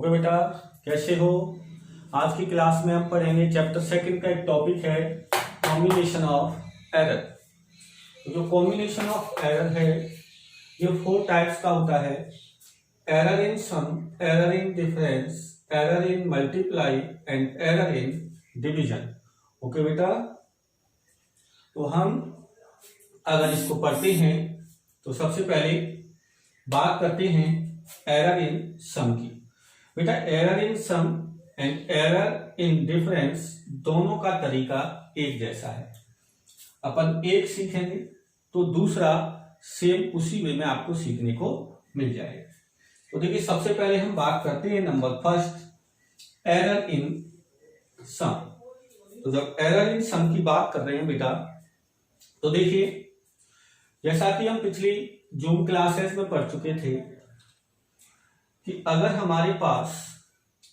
Okay बेटा, कैसे हो? आज की क्लास में हम पढ़ेंगे चैप्टर सेकंड का एक टॉपिक है कॉम्बिनेशन ऑफ एरर। तो जो कॉम्बिनेशन ऑफ एरर है ये 4 टाइप्स का होता है। Error in sum, error in difference, error in multiply and error in division. Okay बेटा, तो हम अगर इसको पढ़ते हैं तो सबसे पहले बात करते हैं एरर इन सम की। बेटा, error in sum and error in difference दोनों का तरीका एक जैसा है। अपन एक सीखेंगे तो दूसरा सेम उसी वे में आपको सीखने को मिल जाएगा। तो देखिए, सबसे पहले हम बात करते हैं नंबर फर्स्ट एरर इन सम। तो जब एरर इन सम की बात कर रहे हैं बेटा, तो देखिए जैसा कि हम पिछली जूम क्लासेस में पढ़ चुके थे कि अगर हमारे पास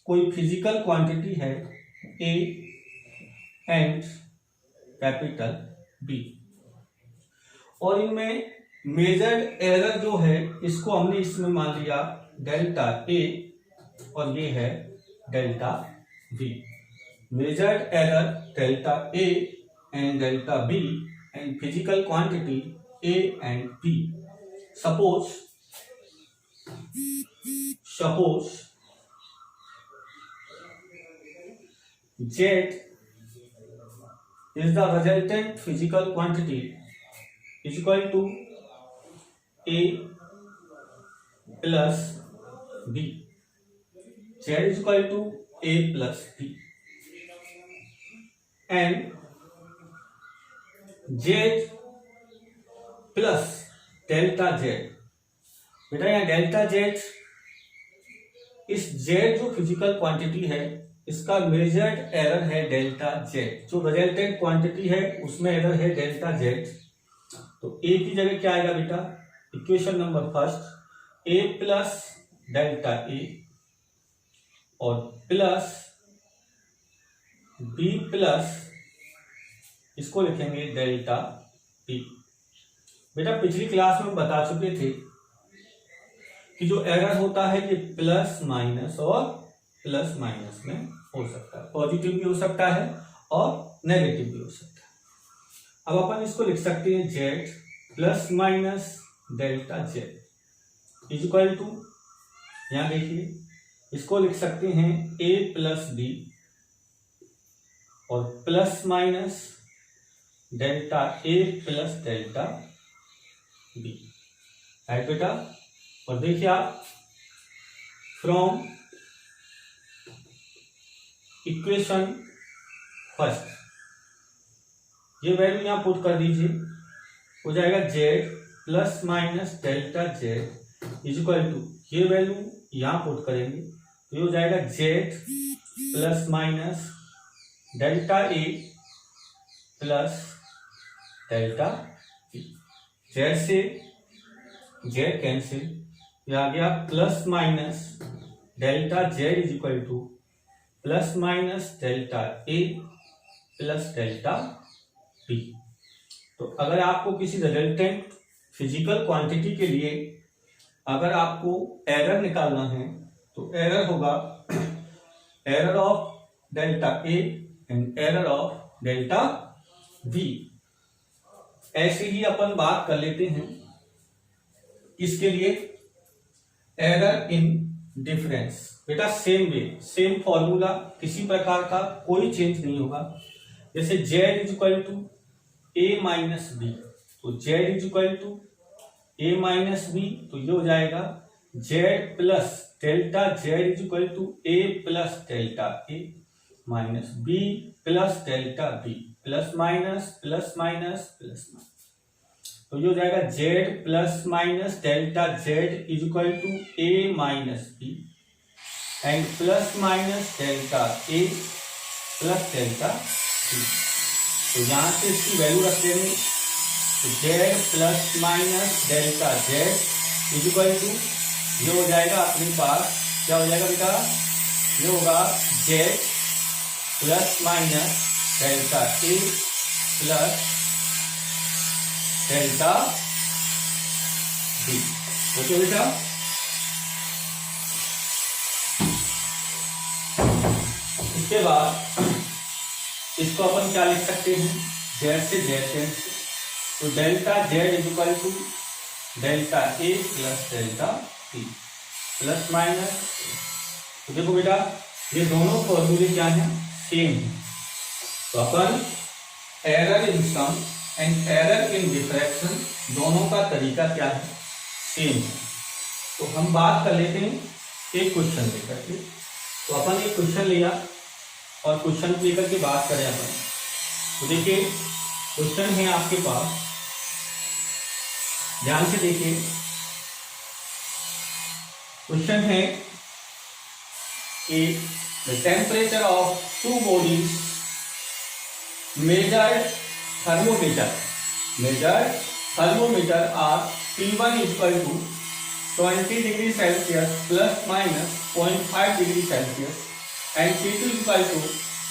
कोई फिजिकल क्वांटिटी है ए एंड कैपिटल बी और इनमें मेजर्ड एरर जो है इसको हमने इसमें मान लिया डेल्टा ए और ये है delta B. Measured error delta A and delta B and physical quantity A and B. Suppose Z is the resultant physical quantity is equal to A plus B. Z is equal to A plus B. And Z plus delta Z। बेटा, यहाँ delta Z, इस Z जो physical quantity है इसका measured error है delta Z। जो resultant quantity है उसमें एरर है डेल्टा Z। तो A की जगह क्या आएगा बेटा? Equation number first A plus delta A और प्लस B प्लस इसको लिखेंगे डेल्टा B। बेटा, पिछली क्लास में बता चुके थे कि जो एरर होता है ये प्लस माइनस और प्लस माइनस में हो सकता है, पॉजिटिव भी हो सकता है और नेगेटिव भी हो सकता है। अब अपन इसको लिख सकते हैं Z plus minus delta Z is equal to, यहां देखिए इसको लिख सकते हैं A प्लस B और plus minus delta A plus delta B। Right बेटा, और देखिए आप फ्रॉम इक्वेशन फर्स्ट ये वैल्यू यहां पुट कर दीजिए, हो जाएगा Z plus minus delta Z is equal to, ये वैल्यू यहां पुट करेंगे तो ये हो जाएगा Z plus minus delta A plus delta B। Z से Z कैंसिल, आ गया plus minus delta Z is equal two plus minus delta A plus delta B। तो अगर आपको किसी रिजल्टेंट फिजिकल क्वांटिटी के लिए अगर आपको एरर निकालना है तो एरर होगा error of delta A and error of delta B। ऐसे ही अपन बात कर लेते हैं इसके लिए एरर इन डिफरेंस। बेटा, सेम वे, सेम फॉर्मूला, किसी प्रकार का कोई चेंज नहीं होगा। जैसे Z is equal to A minus B, तो Z is equal to A minus B, तो ये हो जाएगा Z plus delta Z is equal to A plus delta A minus B plus delta B, plus minus plus minus plus minus, तो ये हो जाएगा Z plus minus delta Z is equal to A minus B and plus minus delta A plus delta B। तो यहां से इसकी value रख देंगे, तो Z plus minus delta Z is equal to, ये हो जाएगा अपने पास क्या हो जाएगा बेटा? ये होगा Z plus minus delta A plus delta B। Okay बेटा, उसके बाद इसको अपन क्या लिख सकते हैं, जेड से जेड टेंस, तो delta Z is equal to delta A plus delta T plus minus. तो देखो बेटा ये दोनों फॉर्मूले क्या हैं, सेम है। तो अपन error in sum and error in diffraction दोनों का तरीका क्या है, सेम है। तो हम बात कर लेते हैं एक क्वेश्चन लेकर के। तो अपन एक क्वेश्चन लिया और क्वेश्चन लेकर के बात करें अपन। तो देखिए क्वेश्चन है आपके पास, ध्यान से देखिए। क्वेश्चन है कि the temperature of two bodies measured thermometer are T1 equal to 20 degree Celsius plus minus 0.5 degree Celsius and T2 equal to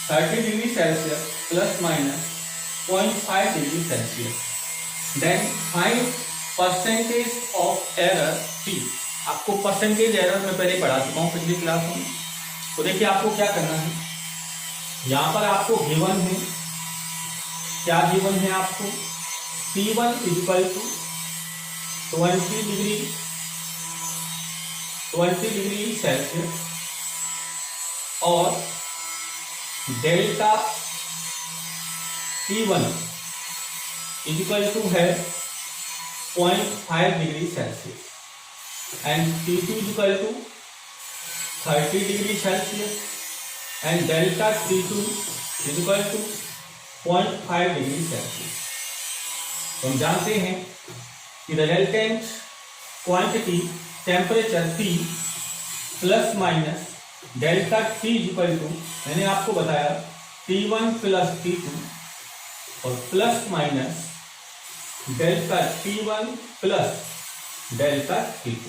30 degree Celsius plus minus 0.5 degree Celsius. Then find percentage of error T. आपको percentage error में पहले पढ़ा चुका हूँ पिछली class में। तो देखिए आपको क्या करना है, यहाँ पर आपको गिवन है, क्या गिवन है आपको, T1 equal to 20 degree Celsius और डेल्टा T1 इक्वल टू है 0.5 degree Celsius and T2 equal to 30 degree Celsius and delta T2 equal to 0.5 degree Celsius. हम जानते हैं कि resultant quantity temperature T plus minus delta T equal to, मैंने आपको बताया T1 plus T2 और plus minus delta T1 plus delta T2,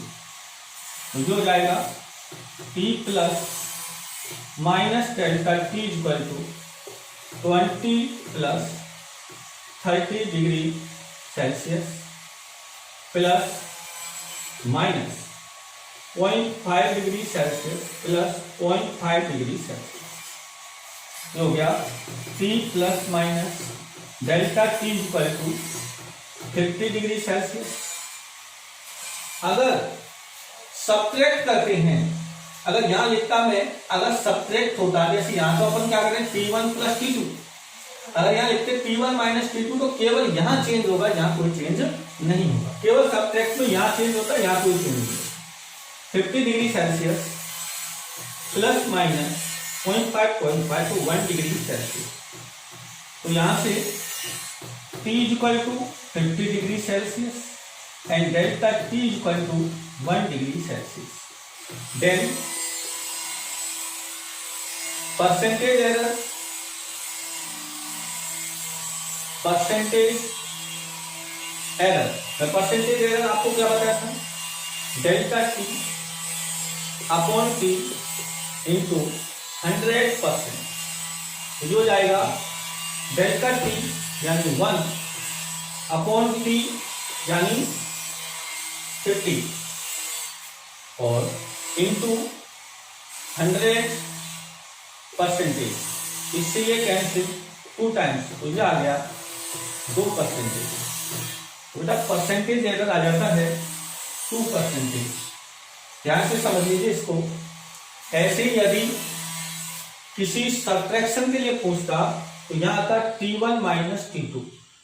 तो जो हो जाएगा T plus minus delta T equal to 20 plus 30 degree Celsius plus minus 0.5 degree Celsius plus 0.5 degree Celsius. ये हो गया T plus minus delta T equal to 50 degree Celsius. अगर subtract करते हैं, अगर यहाँ लिखता मैं, अगर सब्ट्रैक्ट होता, जैसे यहाँ तो अपन क्या करें T1 प्लस T2, अगर यहाँ लिखते T1 माइनस T2 तो केवल यहाँ चेंज होगा, यहाँ कोई चेंज नहीं होगा, केवल सब्ट्रैक्ट में यहाँ चेंज होता है, यहाँ कोई चेंज नहीं होगा। 50 डिग्री सेल्सियस प्लस माइनस 0.5 तो 1 डिग्री सेल्सियस। तो यहाँ से T equal to 50 degree Celsius and delta T equal to 1 degree Celsius. Then percentage error the percentage error आपको क्या बताया था, delta T upon T into 100%, जो हो जाएगा डेल्टा T यानी 1 अपॉन T यानी 50 और इंटू 100%, इससे ये कैंसिल 2 टाइम्स, तो ये आ गया 2%। बेटा परसेंटेज एरर आ जाता है 2%। ध्यान से समझ लीजिए इसको। ऐसे ही यदि किसी सब्ट्रैक्शन के लिए पूछता तो यहाँ आता T1 माइनस T2,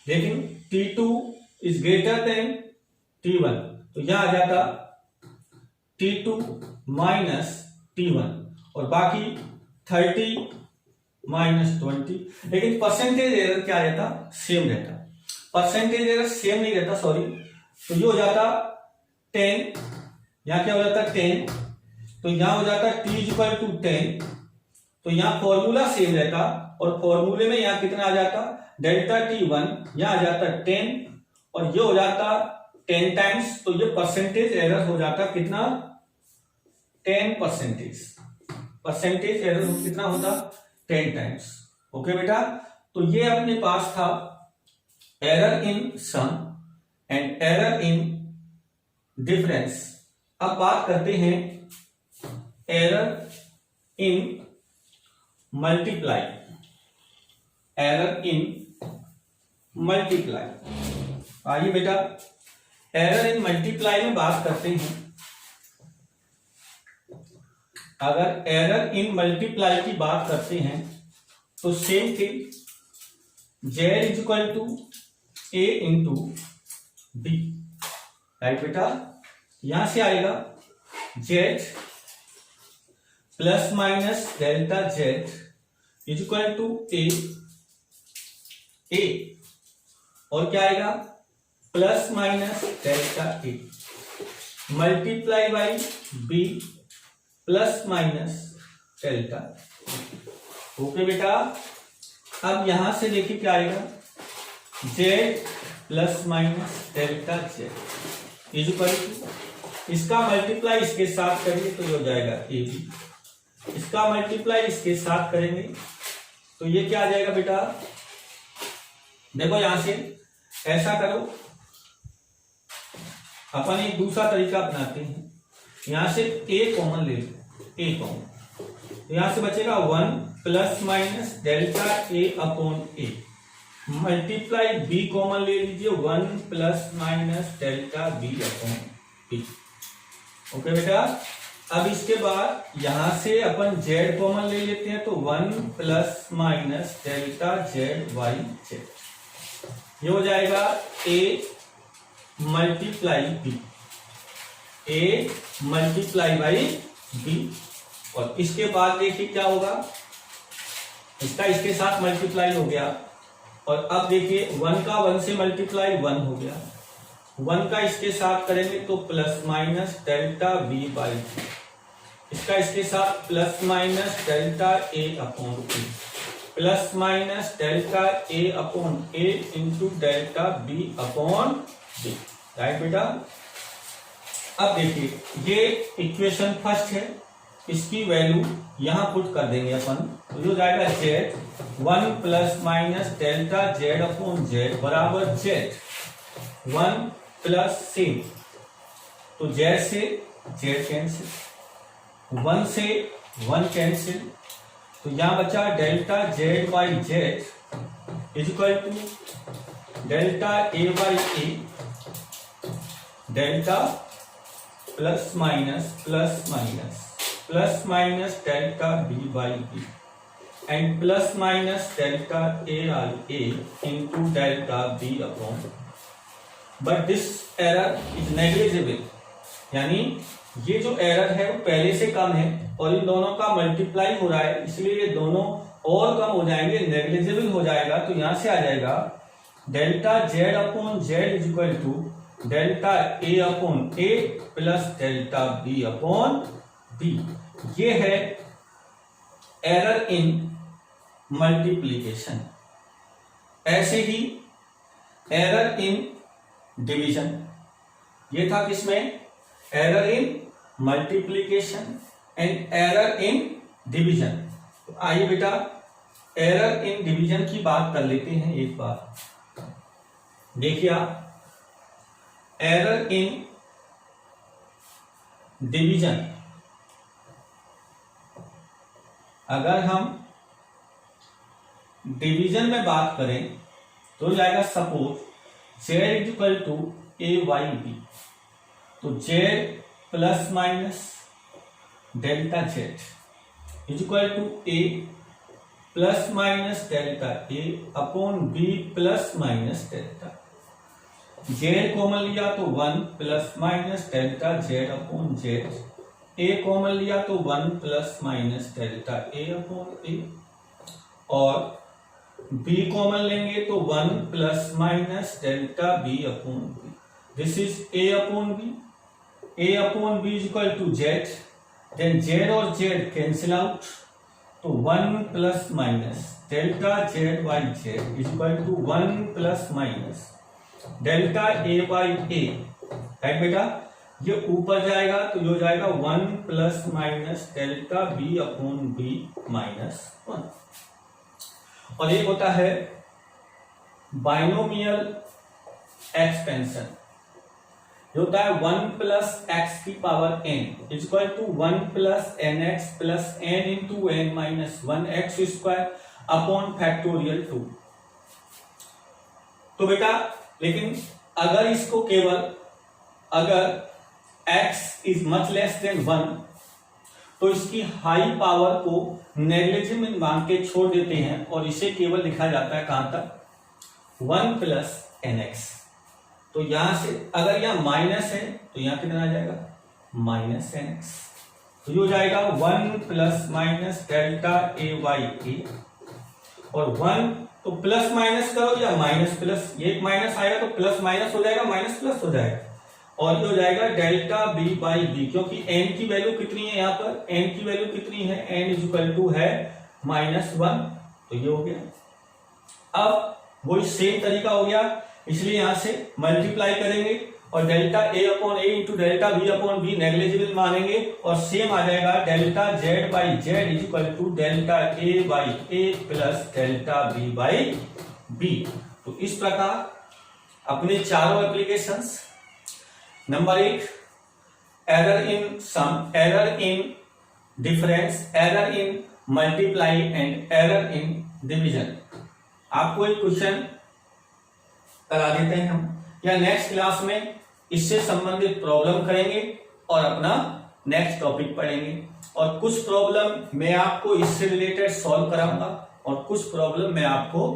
लेकिन T2 is greater than T1, तो यहां आ जाता T2 माइनस T1 और बाकी 30 माइनस 20, लेकिन परसेंटेज एरर क्या रहता, सेम रहता। परसेंटेज एरर सेम नहीं रहता, सॉरी, तो ये हो जाता 10, यहां क्या हो जाता 10, तो यहां हो जाता T इक्वल टू 10, तो यहां फॉर्मूला सेम रहता और फॉर्मूले में यहां कितना आ जाता, डेल्टा T1 यहां आ जाता 10 और ये हो जाता 10 टाइम्स, तो ये परसेंटेज एरर हो जाता कितना, 10%। परसेंटेज एरर कितना होता, 10 टाइम्स। ओके बेटा, तो ये अपने पास था error in sum and error in difference. अब बात करते हैं error in multiply, error in multiply. आइए बेटा एरर इन मल्टीप्लाई में बात करते हैं। अगर एरर इन मल्टीप्लाई की बात करते हैं तो same thing, Z is equal to A into B, right बेटा। यहां से आएगा Z plus minus delta Z is equal to A, और क्या आएगा plus minus delta A multiply by B plus minus delta. Okay बेटा, अब यहां से देखिए क्या आएगा, Z plus minus delta Z is equal to, इसका मल्टीप्लाई इसके साथ करिए तो ये हो जाएगा ए बी, इसका मल्टीप्लाई इसके साथ करेंगे तो ये क्या आ जाएगा बेटा, देखो यहां से ऐसा करो, अपन एक दूसरा तरीका अपनाते हैं। यहां से ए कॉमन ले लो, ए कॉमन, यहां से बचेगा 1 plus minus delta A upon A, multiply B common ले लीजिए, 1 plus minus delta B upon B. Okay बेटा, अब इसके बाद यहां से अपन जेड कॉमन ले लेते हैं तो 1 plus minus delta Z by Z, ये हो जाएगा A multiply B, A multiply by B. और इसके बाद देखिए क्या होगा, इसका इसके साथ मल्टीप्लाई हो गया, और अब देखिए 1 का 1 से मल्टीप्लाई 1 हो गया, 1 का इसके साथ करेंगे तो plus minus delta B by, इसका इसके साथ plus minus delta A upon B, plus minus delta A upon A into delta B upon B, right बेटा। अब देखिए ये इक्वेशन फर्स्ट है, इसकी वैल्यू यहां पुट कर देंगे अपन, तो जो जाएगा Z 1 plus minus delta Z upon Z बराबर जेड 1 प्लस सी, तो जेड से जेड कैंसिल, 1 से 1 कैंसिल, तो यहां बचा delta Z by Z is equal to delta A by A, delta plus minus plus minus plus minus delta B by B and plus minus delta A I A into delta B upon, but this error is negligible, यानी ये जो error है वो पहले से कम है और इन दोनों का मल्टीप्लाई हो रहा है, इसलिए ये दोनों और कम हो जाएंगे, नेग्लिजिबल हो जाएगा। तो यहां से आ जाएगा delta Z upon Z is equal to delta A upon A plus delta B upon B. ये है एरर इन मल्टीप्लीकेशन। ऐसे ही एरर इन डिवीजन, ये था किसमें, error in multiplication and error in division. तो आइए बेटा एरर इन डिवीजन की बात कर लेते हैं एक बार। देखिए आप, एरर इन डिवीजन, अगर हम डिवीजन में बात करें तो जाएगा suppose Z is equal to A by B, तो Z plus minus delta Z is equal to A plus minus delta A upon B plus minus delta, Z common लिया तो 1 plus minus delta Z upon Z, A common लिया तो 1 plus minus delta A upon A, और B common लेंगे तो 1 plus minus delta B upon B, this is A upon B, A upon B is equal to Z, then Z और Z cancel out, तो 1 plus minus delta Z by Z is equal to 1 plus minus delta A by A, right बेटा। ये ऊपर जाएगा तो ये हो जाएगा 1 plus minus delta B upon B minus 1, और एक होता है बाइनोमियल एक्सपेंशन, जो होता है 1 प्लस एक्स की power n equal to 1 plus N X plus N into N minus 1 X square upon factorial 2। तो बेटा लेकिन अगर इसको केवल अगर x is much less than 1 तो इसकी हाई पावर को नेग्लिजिबल मान के छोड़ देते हैं और इसे केवल लिखा जाता है कहां तक 1 प्लस एन एक्स। तो यहां से अगर यहां माइनस है तो यहां कितना आ जाएगा माइनस एन एक्स। तो ये हो जाएगा 1 प्लस माइनस डेल्टा ए वाई ए और 1 तो प्लस माइनस करो या माइनस प्लस, ये एक माइनस आएगा तो प्लस माइनस हो जाएगा माइनस प्लस हो जाएगा और ये हो जाएगा डेल्टा बी बाई बी, क्योंकि n की वैल्यू कितनी है यहाँ पर n की वैल्यू कितनी है n इज इक्वल टू है -1। तो ये हो गया। अब वो सेम तरीका हो गया इसलिए यहां से मल्टीप्लाई करेंगे और delta A upon A into delta B upon B negligible मानेंगे और सेम आ जाएगा delta Z by Z is equal to delta A by A plus delta B by B. तो इस प्रकार अपने चारों applications number 1 error in sum, error in difference, error in multiply and error in division. आपको एक question करा देते हैं हम या नेक्स्ट क्लास में इससे संबंधित प्रॉब्लम करेंगे और अपना नेक्स्ट टॉपिक पढ़ेंगे और कुछ प्रॉब्लम मैं आपको इससे रिलेटेड सॉल्व कराऊंगा और कुछ प्रॉब्लम मैं आपको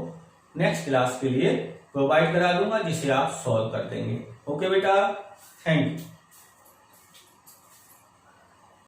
नेक्स्ट क्लास के लिए प्रोवाइड करा दूंगा जिसे आप सॉल्व कर देंगे। ओके बेटा, थैंक यू।